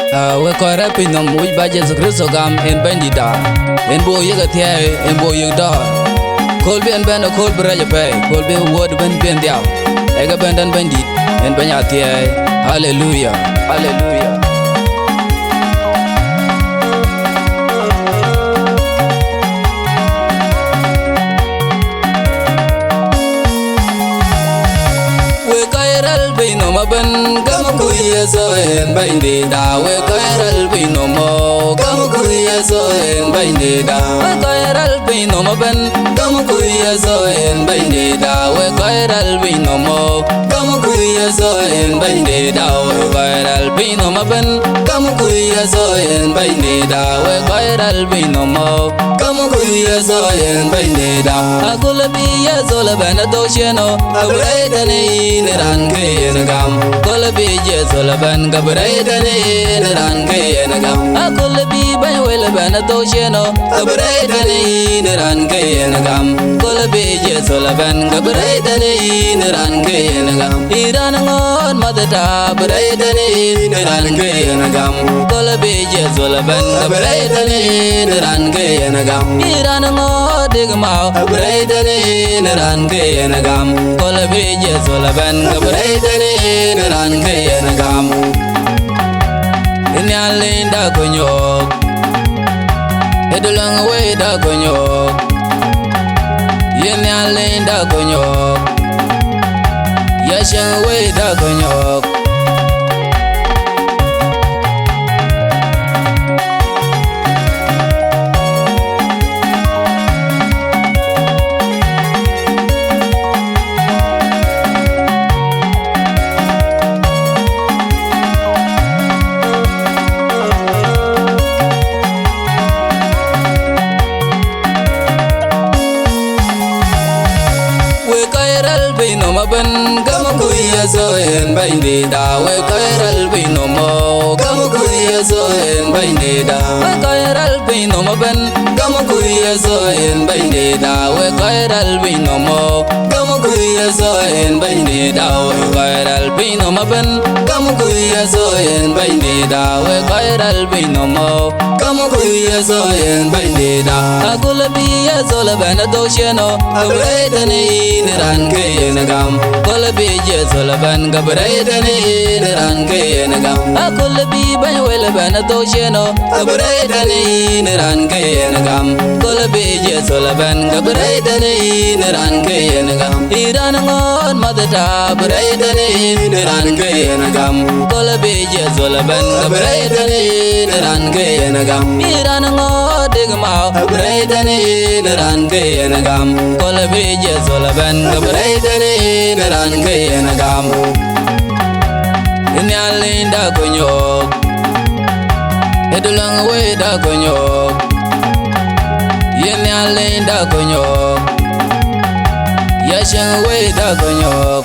We ko rapin no mu ba Jesu Kristo gam en bandita en bo yega thie en bo yega kol ben ben kol braja pe kol be word ben diaw ega bendan bandit en banya thie hallelujah hallelujah. No maben gam kuye so en bindi da we kairal bino mo gam kuye so en bindi da we kairal bino maben gam kuye so en bindi da we kairal bino mo gam kuye so en bindi da we kairal bino maben gam kuye so en bindi da we kairal bino mo gam kuye so en bindi da akula biya so la bana do cheno abre dane ni ran ke gam kola bi je sola ban gabrai dane ran ke gam akola bi ban wela ban to cheno gabrai dane ran ke gam kola bi je sola ban gabrai dane ran ke gam iran ngon madata brai dane ran ke gam kola bi je sola ban gabrai dane ran ke gam iran ngon digma gabrai dane ran ke gam kola bi je sola ban gabrai dane ran ke gam inyalinda konyok edulang we da konyok inyalinda konyok yashan we da konyok no maben gam kuye so en bindi da we kairal bino mo gam kuye so en bindi da we kairal bino maben gam kuye so en bindi da we kairal bino mo gam kuye so en bindi da we kairal bino maben gam kuye so en bindi da we kairal bino mo gam kuye so en bindi da akula biya so la bana do cheno abre dane ran ke gam kola bi je sola ban gabrai dane ran ke gam akola bi ban wela ban to cheno gabrai dane ran ke gam kola bi je sola ban gabrai dane ran ke gam iran ngon madata brai dane ran ke gam kola bi je sola ban gabrai dane ran ke gam iran ngon digma gabrai dane ran ke gam kola bi je sola ban gabrai dane ran ke gam inyalinda konyok edulang we da konyok inyalinda konyok yashan we da konyok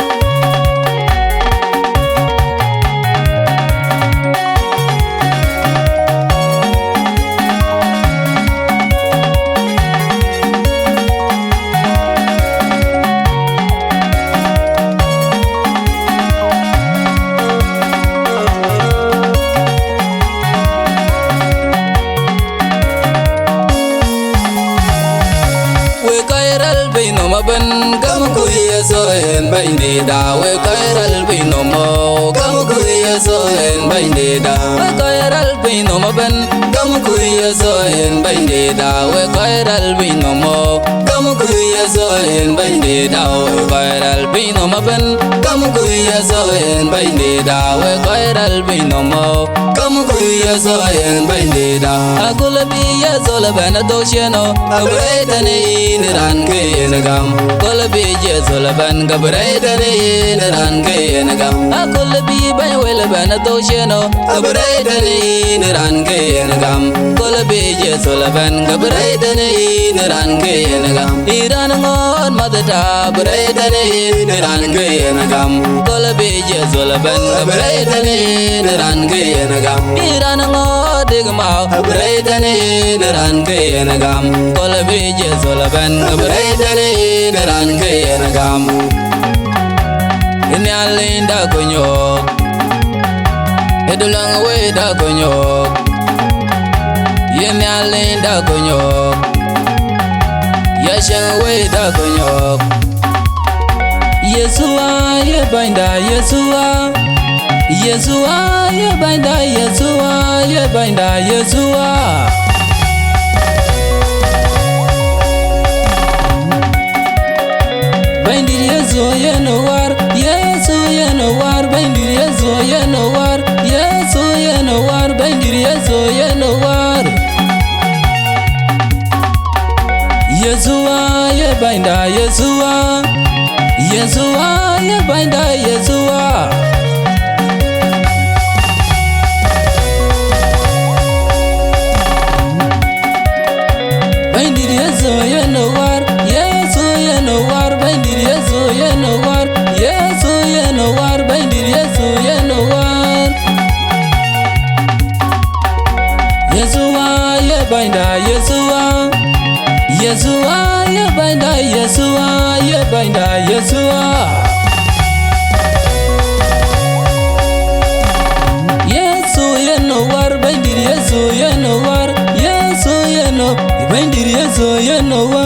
no maben gam kuye so en bindi da we kairal bino mo gam kuye so en bindi da we kairal bino maben gam kuye so en bindi da we kairal bino mo gam kuye so en bindi da we kairal bino maben gam kuye so en bindi da we kairal bino mo gam kuye so en bindi da akula biya so la bana do cheno abre dane ran ke gam kola bi je sola ban gabrai dane ran ke gam akola bi ban wela ban to cheno gabrai dane ran ke gam kola bi je sola ban gabrai dane ran ke gam iran ngon madata brai dane ran ke gam kola bi je sola ban gabrai dane ran ke gam iran ngon digma brai dane ran ke gam kola bi je sola ban gabrai dane ran ke gam inyalinda konyok Yedulang we da konyo Yenyale da konyo Yashang we da konyo Yesua ye binda Yesua Yesua ye binda Yesua ye binda Yesua Bindir Yesu ye no war Yesu ye no war Bindir Yesu ye no war Yesu ye no war Bindir Yesu ye no war Yesua ye binda Yesua Yesua ye binda Yesua Bindir Yesu ye no war Yesu ye no war Bindir Yesu ye no war Yesu ye no war Bindir Yesu ye no war Yesua ye binda Yesua Yesua ye binda Yesua ye binda Yesua Yesu ye no war Bindir Yesu ye no war Yesu ye no Bindir Yesu ye no war